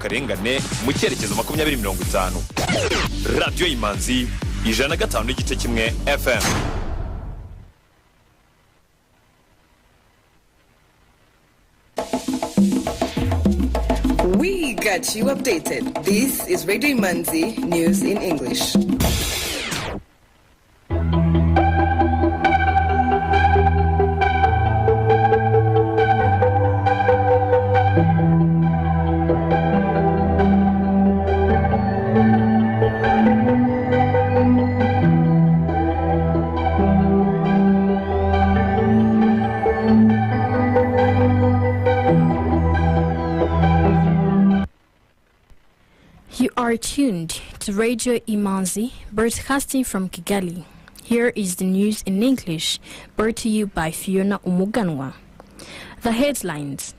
akarengane mu cyerekezo 2050. Radio Imanzi 105.1 FM. We got you updated. This is Radio Imanzi News in English. You are tuned to Radio Imanzi, broadcasting from Kigali. Here is the news in English, brought to you by Fiona Umuganwa. The headlines.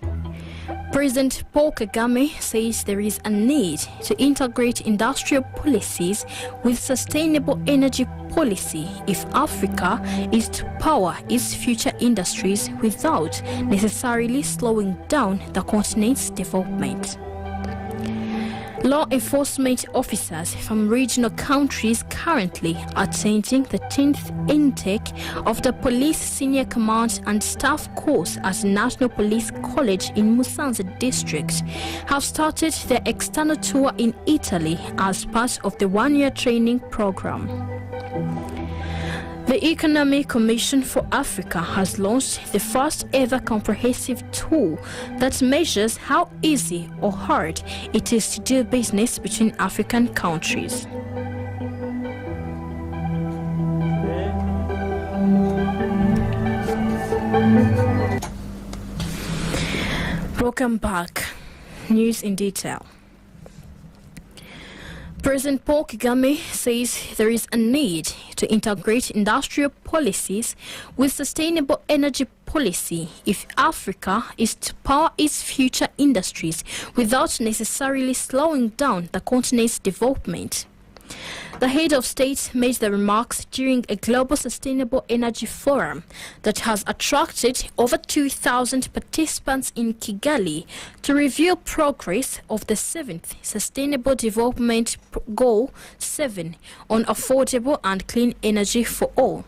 President Paul Kagame says there is a need to integrate industrial policies with sustainable energy policy if Africa is to power its future industries without necessarily slowing down the continent's development. Law enforcement officers from regional countries currently attending the 10th intake of the Police Senior Command and Staff course at National Police College in Musanze district have started their external tour in Italy as part of the one-year training program. The Economic Commission for Africa has launched the first ever comprehensive tool that measures how easy or hard it is to do business between African countries. Welcome back. News in detail. President Paul Kagame says there is a need to integrate industrial policies with sustainable energy policy if Africa is to power its future industries without necessarily slowing down the continent's development. The head of state made the remarks during a global sustainable energy forum that has attracted over 2,000 participants in Kigali to review progress of the 7th Sustainable Development Goal 7 on affordable and clean energy for all.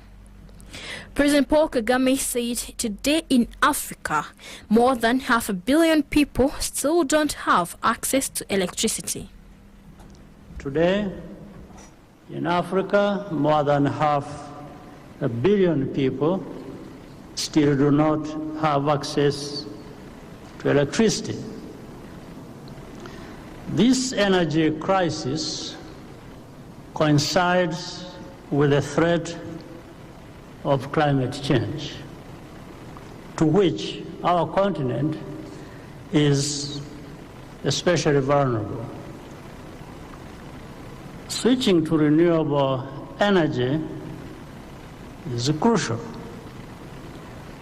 President Paul Kagame said today in Africa, more than 500 million people still don't have access to electricity. Today, in Africa, more than 500 million people still do not have access to electricity. This energy crisis coincides with the threat of climate change, to which our continent is especially vulnerable. Switching to renewable energy is crucial.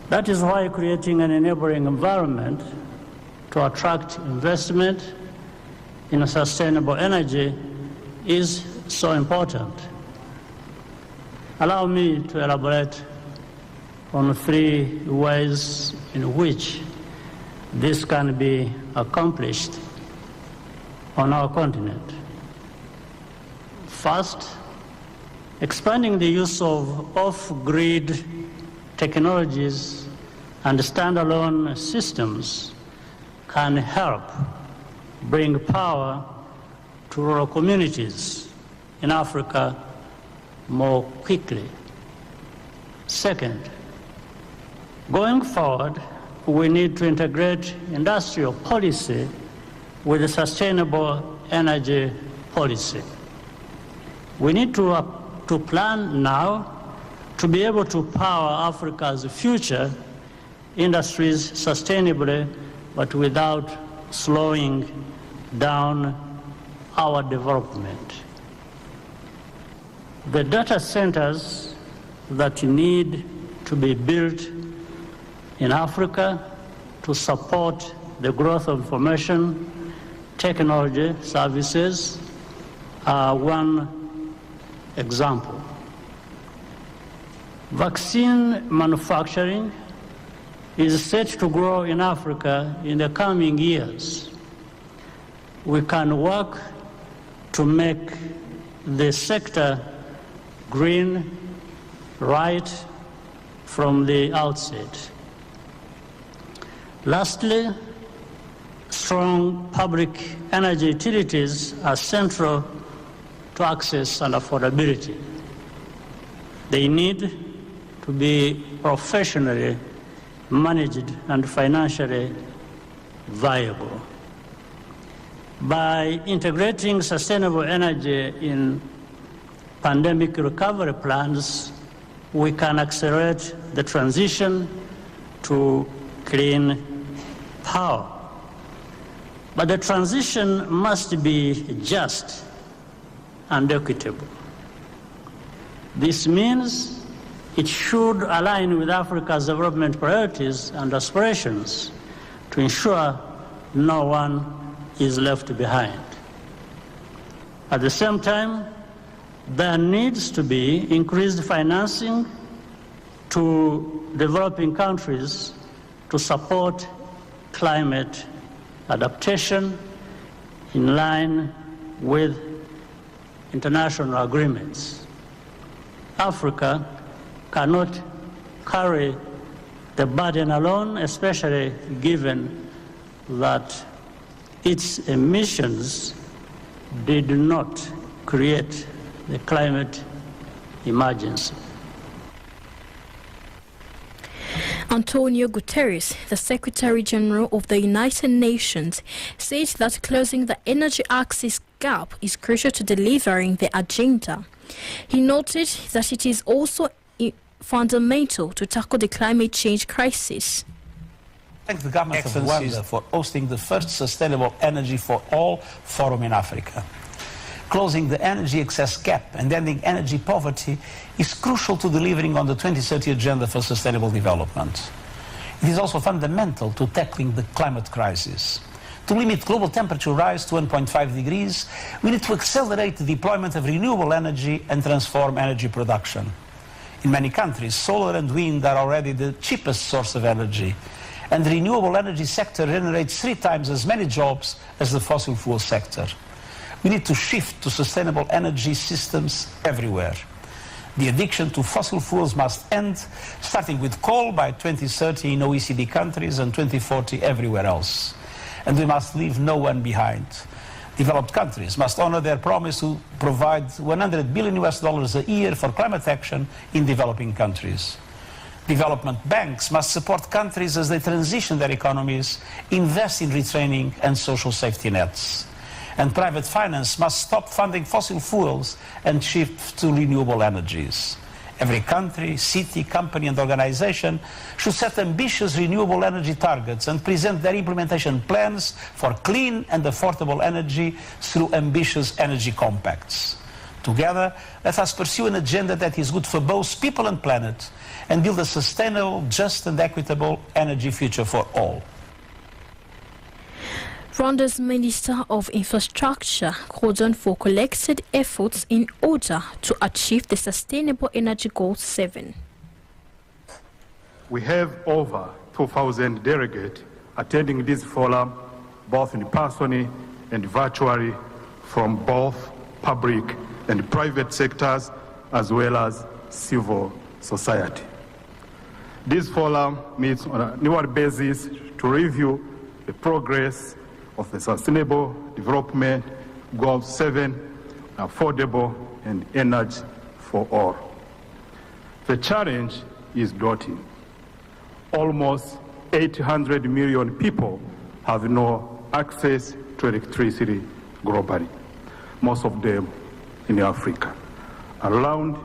That is why creating an enabling environment to attract investment in sustainable energy is so important. Allow me to elaborate on 3 ways in which this can be accomplished on our continent. First, expanding the use of off-grid technologies and standalone systems can help bring power to rural communities in Africa more quickly. Second, going forward, we need to integrate industrial policy with a sustainable energy policy. We need to plan now to be able to power Africa's future industries sustainably, but without slowing down our development. The data centers that need to be built in Africa to support the growth of information technology services are one example. Vaccine manufacturing is set to grow in Africa in the coming years. we can work to make the sector green right from the outset. Lastly, strong public energy utilities are central to access and affordability. They need to be professionally managed and financially viable. By integrating sustainable energy in pandemic recovery plans, we can accelerate the transition to clean power. But the transition must be just and equitable. This means it should align with Africa's development priorities and aspirations to ensure no one is left behind. At the same time, there needs to be increased financing to developing countries to support climate adaptation in line with international agreements. Africa cannot carry the burden alone, especially given that its emissions did not create the climate emergency. Antonio Guterres, the Secretary General of the United Nations, said that closing the energy access gap is crucial to delivering the agenda. He noted that it is also fundamental to tackle the climate change crisis. Thank the government of Rwanda for hosting the first Sustainable Energy for All forum in Africa. Closing the energy access gap and ending energy poverty is crucial to delivering on the 2030 Agenda for Sustainable Development. It is also fundamental to tackling the climate crisis. To limit global temperature rise to 1.5 degrees, we need to accelerate the deployment of renewable energy and transform energy production. In many countries, solar and wind are already the cheapest source of energy, and the renewable energy sector generates 3 times as many jobs as the fossil fuel sector. We need to shift to sustainable energy systems everywhere. The addiction to fossil fuels must end, starting with coal by 2030 in OECD countries and 2040 everywhere else. And we must leave no one behind. Developed countries must honor their promise to provide $100 billion a year for climate action in developing countries. Development banks must support countries as they transition their economies, invest in retraining and social safety nets. And private finance must stop funding fossil fuels and shift to renewable energies. Every country, city, company and organization should set ambitious renewable energy targets and present their implementation plans for clean and affordable energy through ambitious energy compacts. Together, let us pursue an agenda that is good for both people and planet and build a sustainable, just and equitable energy future for all. Rwanda's Minister of Infrastructure called on for collected efforts in order to achieve the Sustainable Energy Goal 7. We have over 2,000 delegates attending this forum, both in person and virtually, from both public and private sectors, as well as civil society. This forum meets on an annual basis to review the progress of the Sustainable Development Goal 7, affordable and energy for all. The challenge is daunting. Almost 800 million people have no access to electricity globally, most of them in Africa. Around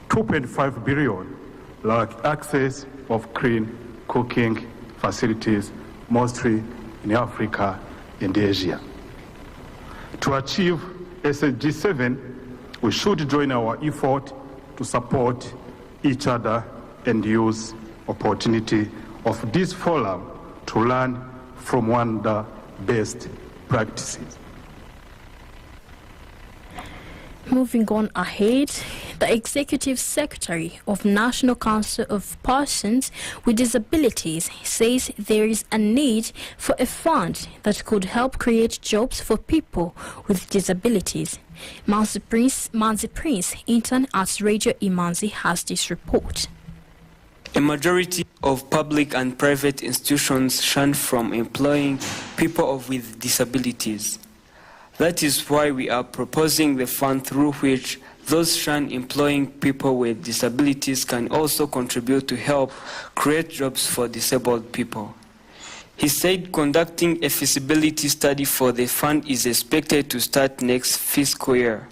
2.5 billion lack access of clean cooking facilities, mostly in Africa and Asia. To achieve SDG 7, we should join our effort to support each other and use opportunity of this forum to learn from Rwanda's best practices. Moving on ahead, The Executive Secretary of National Council of Persons with Disabilities says there is a need for a fund that could help create jobs for people with disabilities. Manzi Prince, intern at Radio Imanzi, has this report. A majority of public and private institutions shun from employing people with disabilities. That is why we are proposing the fund through which those shun employing people with disabilities can also contribute to help create jobs for disabled people. He said conducting a feasibility study for the fund is expected to start next fiscal year.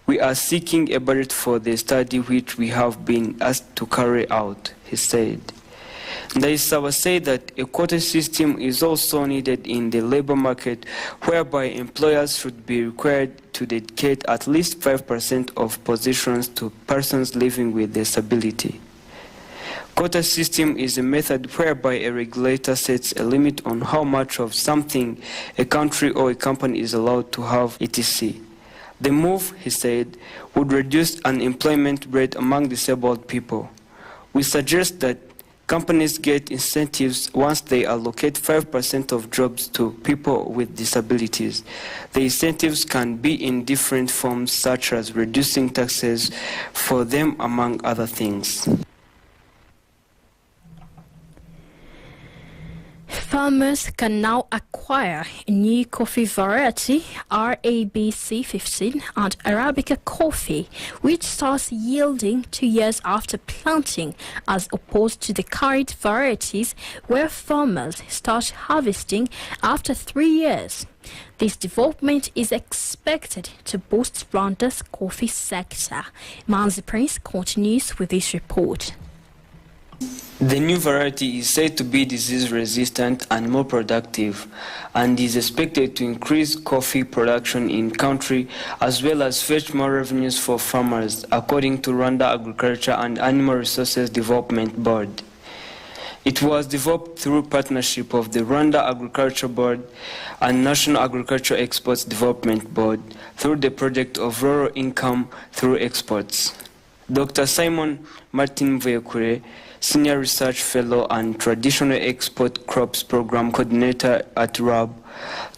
We are seeking a budget for the study which we have been asked to carry out, he said. Ndaisawa said that a quota system is also needed in the labor market, whereby employers should be required to dedicate at least 5% of positions to persons living with disability. Quota system is a method whereby a regulator sets a limit on how much of something a country or a company is allowed to have, etc. The move, he said, would reduce unemployment rate among disabled people. We suggest that companies get incentives once they allocate 5% of jobs to people with disabilities. The incentives can be in different forms, such as reducing taxes for them, among other things. Farmers can now acquire a new coffee variety, RABC 15 and Arabica coffee, which starts yielding 2 years after planting, as opposed to the current varieties where farmers start harvesting after 3 years. This development is expected to boost Rwanda's coffee sector. Manzi Prince continues with this report. The new variety is said to be disease-resistant and more productive, and is expected to increase coffee production in country as well as fetch more revenues for farmers, according to Rwanda Agriculture and Animal Resources Development Board. It was developed through partnership of the Rwanda Agriculture Board and National Agriculture Exports Development Board through the project of Rural Income Through Exports. Dr. Simon Martin Mvuyekure, Senior Research Fellow and Traditional Export Crops Program Coordinator at RAB,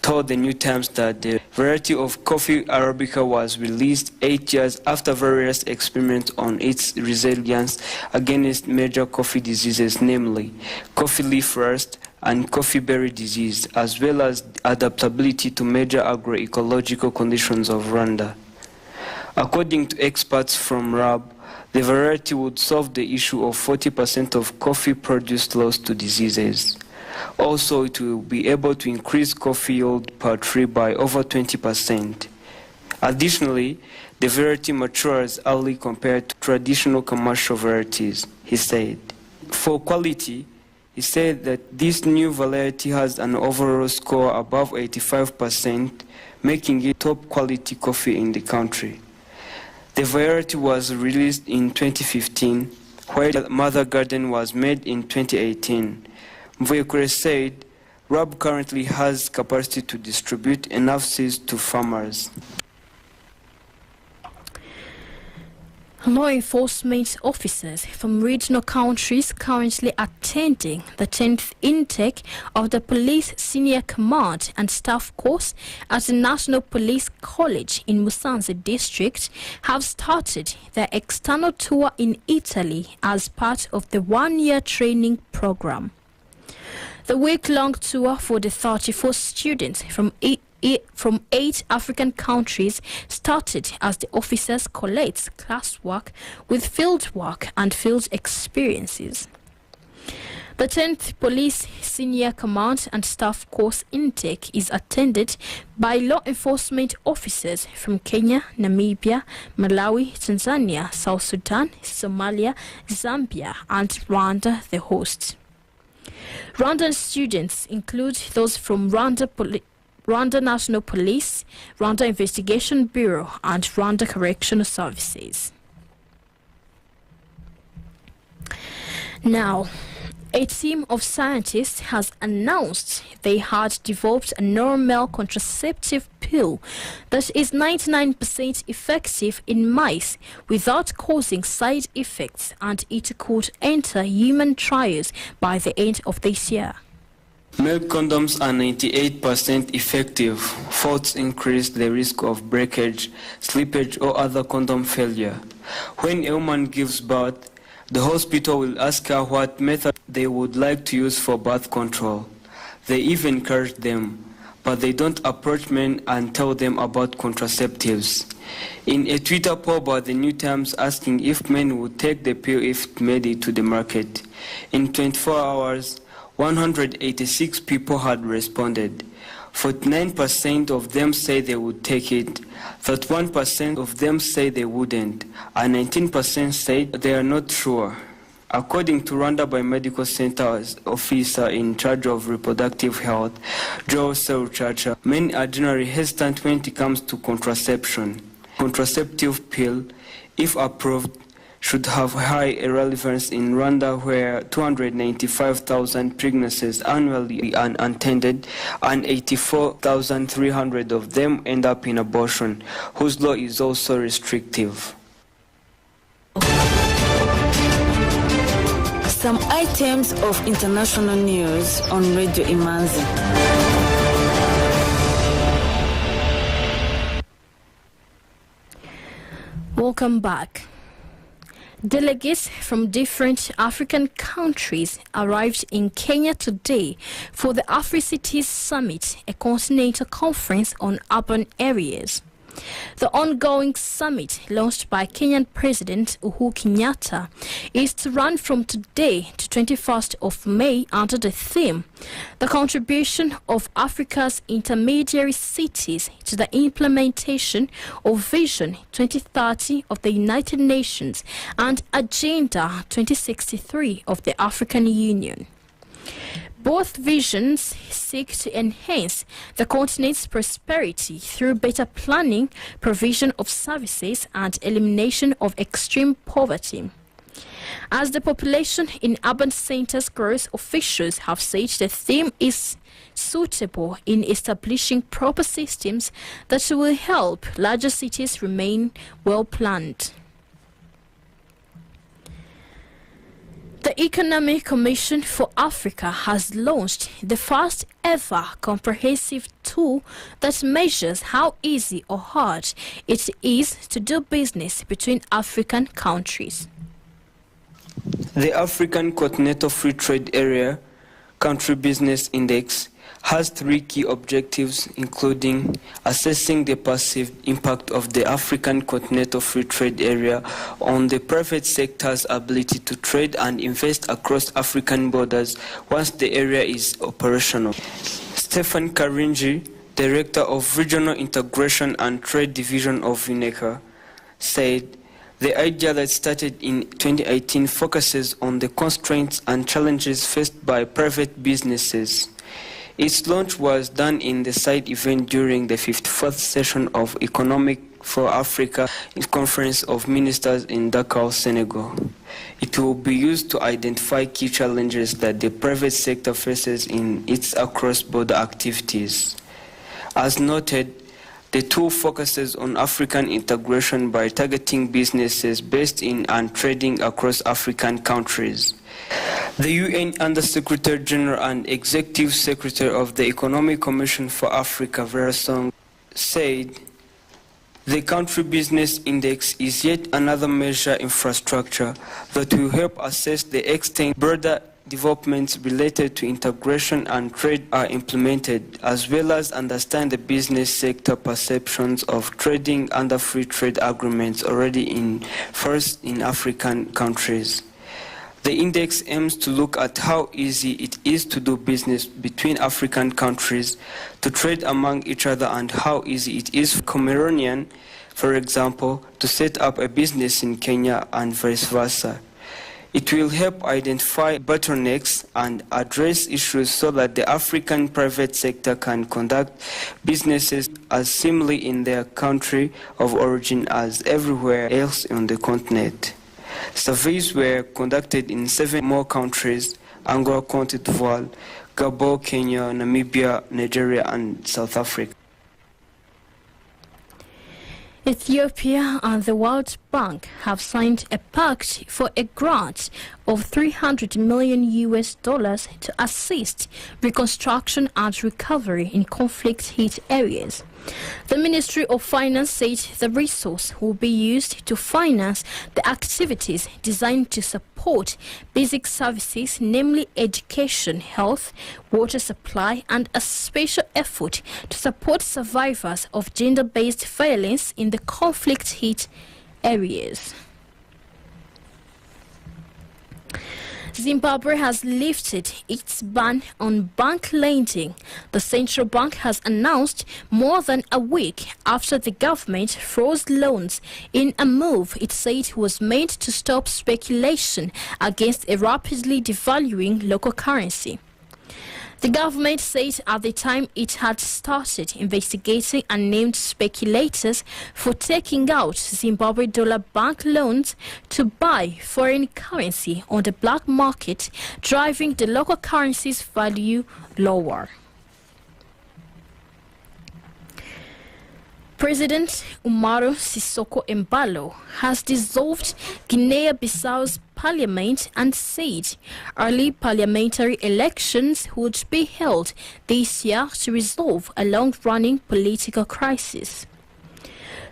told the New Times that the variety of coffee Arabica was released 8 years after various experiments on its resilience against major coffee diseases, namely coffee leaf rust and coffee berry disease, as well as adaptability to major agroecological conditions of Rwanda. According to experts from RAB, the variety would solve the issue of 40% of coffee produce lost to diseases. Also, it will be able to increase coffee yield per tree by over 20%. Additionally, the variety matures early compared to traditional commercial varieties, he said. For quality, he said that this new variety has an overall score above 85%, making it top quality coffee in the country. The variety was released in 2015, while the mother garden was made in 2018. Mvuyekure said RAB currently has capacity to distribute enough seeds to farmers. Law enforcement officers from regional countries currently attending the 10th intake of the Police Senior Command and Staff course at the National Police College in Musanze District have started their external tour in Italy as part of the one-year training program. The week-long tour for the 34 students from 8 African countries started as the officers collate classwork with field work and field experiences. The 10th Police Senior Command and Staff course intake is attended by law enforcement officers from Kenya, Namibia, Malawi, Tanzania, South Sudan, Somalia, Zambia, and Rwanda, the host. Rwandan students include those from Rwanda National Police, Rwanda Investigation Bureau, and Rwanda Correctional Services. Now, A team of scientists has announced they had developed a normal contraceptive pill that is 99% effective in mice without causing side effects, and it could enter human trials by the end of this year. Male condoms are 98% effective. Faults increase the risk of breakage, slippage, or other condom failure. When a woman gives birth, the hospital will ask her what method they would like to use for birth control. They even encourage them, but they don't approach men and tell them about contraceptives. In a Twitter poll by the New Times asking if men would take the pill if it made it to the market, in 24 hours, 186 people had responded. 49% of them say they would take it, 31% of them say they wouldn't, and 19% said they are not sure. According to Rwanda Biomedical Center's officer in charge of reproductive health, Joe Seruchacha, men are generally hesitant when it comes to contraception. Contraceptive pill, if approved, should have high relevance in Rwanda, where 295,000 pregnancies annually are unattended and 84,300 of them end up in abortion, whose law is also restrictive. Some items of international news on Radio Imanzi. Welcome back. Delegates from different African countries arrived in Kenya today for the AfriCities Summit, a continental conference on urban areas. The ongoing summit, launched by Kenyan President Uhuru Kenyatta, is to run from today to 21st of May under the theme, the contribution of Africa's intermediary cities to the implementation of Vision 2030 of the United Nations and Agenda 2063 of the African Union. Both visions seek to enhance the continent's prosperity through better planning, provision of services, and elimination of extreme poverty. As the population in urban centers grows, officials have said the theme is suitable in establishing proper systems that will help larger cities remain well planned. The Economic Commission for Africa has launched the first ever comprehensive tool that measures how easy or hard it is to do business between African countries. The African Continental Free Trade Area Country Business Index has three key objectives, including assessing the perceived impact of the African Continental Free Trade Area on the private sector's ability to trade and invest across African borders once the area is operational. Stephen Karinji, Director of Regional Integration and Trade Division of UNECA, said, "The idea that started in 2018 focuses on the constraints and challenges faced by private businesses. Its launch was done in the side event during the 54th session of Economic for Africa Conference of Ministers in Dakar, Senegal. It will be used to identify key challenges that the private sector faces in its cross-border activities. As noted, the tool focuses on African integration by targeting businesses based in and trading across African countries." The UN Under-Secretary General and Executive Secretary of the Economic Commission for Africa, Vera Song, said, "The Country Business Index is yet another measure infrastructure that will help assess the extent broader developments related to integration and trade are implemented, as well as understand the business sector perceptions of trading under free trade agreements already in force in African countries." The index aims to look at how easy it is to do business between African countries, to trade among each other, and how easy it is for Cameroonian, for example, to set up a business in Kenya and vice versa. It will help identify bottlenecks and address issues so that the African private sector can conduct businesses as seamlessly in their country of origin as everywhere else on the continent. Surveys were conducted in 7 more countries Angola, Cote d'Ivoire, Gabon, Kenya, Namibia, Nigeria, and South Africa. Ethiopia and the World Bank have signed a pact for a grant of $300 million to assist reconstruction and recovery in conflict-hit areas. The Ministry of Finance said the resource will be used to finance the activities designed to support basic services, namely education, health, water supply, and a special effort to support survivors of gender-based violence in the conflict-hit areas. Zimbabwe has lifted its ban on bank lending. The central bank has announced more than a week after the government froze loans in a move it said was made to stop speculation against a rapidly devaluing local currency. The government said at the time it had started investigating unnamed speculators for taking out Zimbabwe dollar bank loans to buy foreign currency on the black market, driving the local currency's value lower. President Umaru Sissoco Embalo has dissolved Guinea-Bissau's parliament and said early parliamentary elections would be held this year to resolve a long-running political crisis.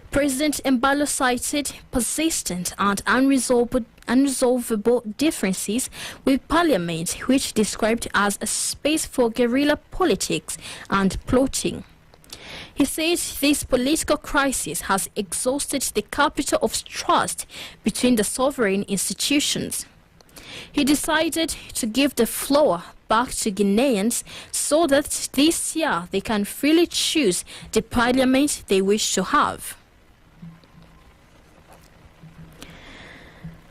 President Embalo cited persistent and unresolvable differences with parliament, which described as a space for guerrilla politics and plotting. He says this political crisis has exhausted the capital of trust between the sovereign institutions. He decided to give the floor back to Guineans so that this year they can freely choose the parliament they wish to have.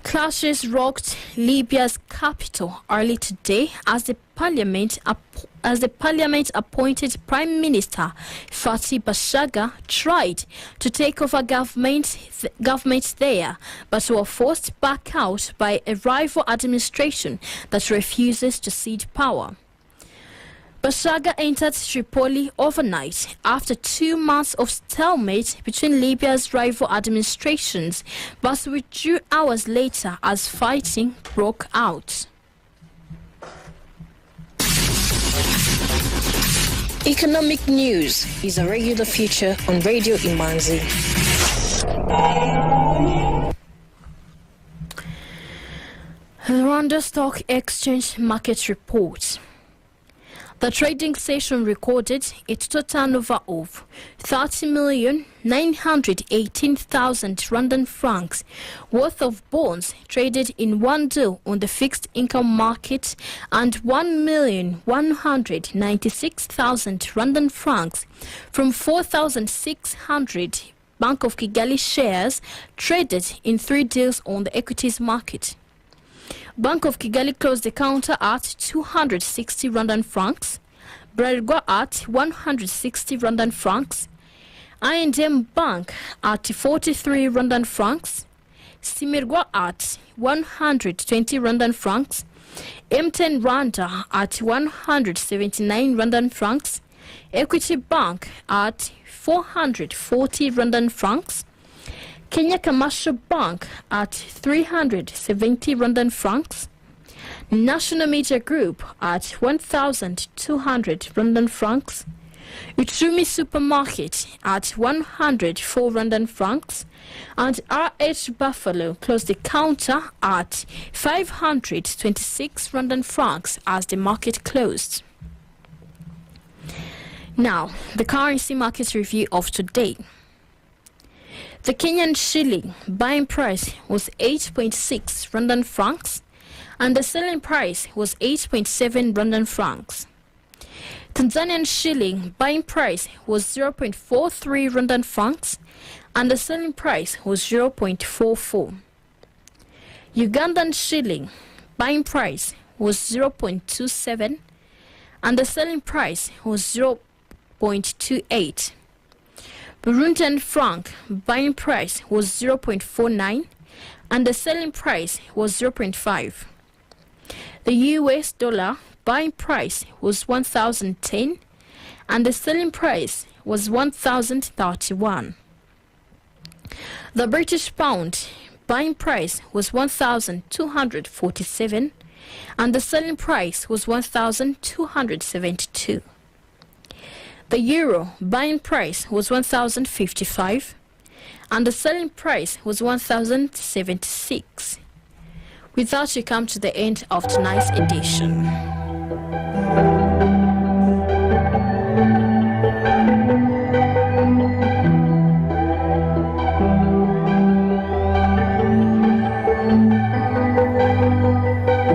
Clashes rocked Libya's capital early today as the parliament-appointed Prime Minister Fathi Bashagha tried to take over government there, but were forced back out by a rival administration that refuses to cede power. Bashagha entered Tripoli overnight after 2 months of stalemate between Libya's rival administrations, but withdrew hours later as fighting broke out. Economic news is a regular feature on Radio Imanzi. The Rwanda Stock Exchange Market Report. The trading session recorded a total turnover of 30,918,000 Rwandan francs worth of bonds traded in one deal on the fixed income market and 1,196,000 Rwandan francs from 4,600 Bank of Kigali shares traded in 3 deals on the equities market. Bank of Kigali closed the counter at 260 Rwandan francs, Bralirwa at 160 Rwandan francs, I&M Bank at 43 Rwandan francs, Simirwa at 120 Rwandan francs, M10 Rwanda at 179 Rwandan francs, Equity Bank at 440 Rwandan francs, Kenya Commercial Bank at 370 Rwandan francs, National Media Group at 1,200 Rwandan francs, Uchumi Supermarket at 104 Rwandan francs, and RH Buffalo closed the counter at 526 Rwandan francs as the market closed. Now, the currency market review of today. The Kenyan shilling buying price was 8.6 Rwandan francs and the selling price was 8.7 Rwandan francs. Tanzanian shilling buying price was 0.43 Rwandan francs and the selling price was 0.44. Ugandan shilling buying price was 0.27 and the selling price was 0.28. Burundian franc buying price was 0.49 and the selling price was 0.5. The US dollar buying price was 1,010 and the selling price was 1,031. The British pound buying price was 1,247 and the selling price was 1,272. The euro buying price was 1,055 and the selling price was 1,076. With that, we come to the end of tonight's edition.